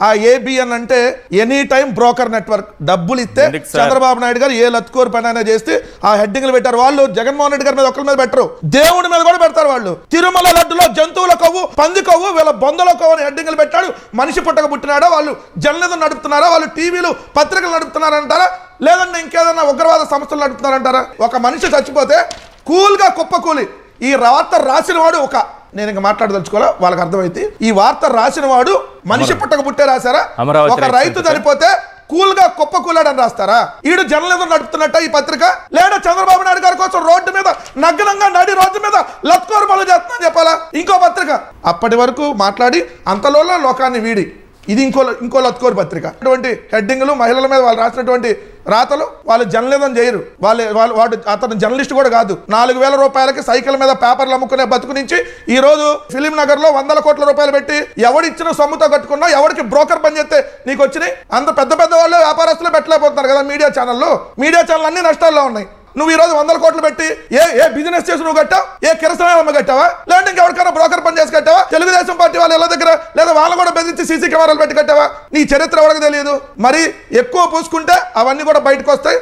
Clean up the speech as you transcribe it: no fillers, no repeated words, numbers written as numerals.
ఆ ఏబిఎన్ అంటే any time broker network. డబ్బులు ఇస్తే చంద్రబాబు నాయుడు గారు ఏ లత్కోరు పని అయినా చేస్తే ఆ హెడ్డింగ్లు పెట్టారు. వాళ్ళు జగన్మోహన్ రెడ్డి గారి మీద ఒకరి మీద పెట్టరు, దేవుడి మీద కూడా పెడతారు. వాళ్ళు తిరుమల లడ్డులో జంతువుల కొవ్వు, పంది కొవ్వు, వీళ్ళ బొందల కొవ్వు అని హెడ్డింగ్లు పెట్టాడు. మనిషి పుట్టక పుట్టినాడా, వాళ్ళు జర్నలిజం నడుపుతున్నారా, వాళ్ళు టీవీలు పత్రికలు నడుపుతున్నారంటారా, లేదంటే ఇంకేదన్నా ఉగ్రవాద సంస్థలు నడుపుతున్నారంటారా? ఒక మనిషి చచ్చిపోతే కూల్గా కుప్పకూలి ఈ వార్త రాసిన వాడు నేను ఇంకా మాట్లాడదలుచుకోలే, వాళ్ళకి అర్థమైతే ఈ వార్త రాసిన వాడు మనిషి పుట్టక పుట్టే రాశారా? ఒక రైతు చనిపోతే కూల్గా కుప్పకూలాడని రాస్తారా? ఈడు జర్నలిజం నడుపుతున్నట్ట ఈ పత్రిక, లేదా చంద్రబాబు నాయుడు గారి కోసం రోడ్డు మీద నగ్నంగా నడి రోడ్డు మీద లత్కోరు పనులు చేస్తున్నా చెప్పాలా ఇంకో పత్రిక? అప్పటి వరకు మాట్లాడి అంతలో లోకాన్ని వీడి ఇది ఇంకో లత్కోరు పత్రిక. అటువంటి హెడ్డింగ్లు, మహిళల మీద వాళ్ళు రాసినటువంటి రాతలు, వాళ్ళు జర్నలిజం చేయరు. వాడు అతను జర్నలిస్ట్ కూడా కాదు. 4,000 రూపాయలకి సైకిల్ మీద పేపర్లు అమ్ముకునే బతుకు నుంచి ఈ రోజు ఫిలిం నగర్ లో 100 కోట్ల రూపాయలు పెట్టి ఎవడిచ్చిన సొమ్ముతో కట్టుకున్నా, ఎవరికి బ్రోకర్ పని చేస్తే నీకు వచ్చినాయి? అంత పెద్ద పెద్ద వాళ్ళు వ్యాపారస్తులు పెట్టలేకపోతున్నారు కదా మీడియా ఛానళ్ళు. మీడియా ఛానల్ అన్ని నష్టాల్లో ఉన్నాయి. నువ్వు ఈ రోజు 100 కోట్లు పెట్టి ఏ బిజినెస్ చేసి నువ్వు కట్టావు? ఏ కిరసనాయమ్మ కట్టావా? లేదంటే ఇంకెవరికైనా బ్రోకర్ పని చేసి కట్టావా? తెలుగుదేశం పార్టీ వాళ్ళ ఇళ్ళ దగ్గర లేదా వాళ్ళు కూడా బెదిరించి సీసీ కెమెరాలు పెట్టి కట్టావా? నీ చరిత్ర ఎవరికి తెలియదు. మరి ఎక్కువ పూసుకుంటే అవన్నీ కూడా బయటకు వస్తాయి.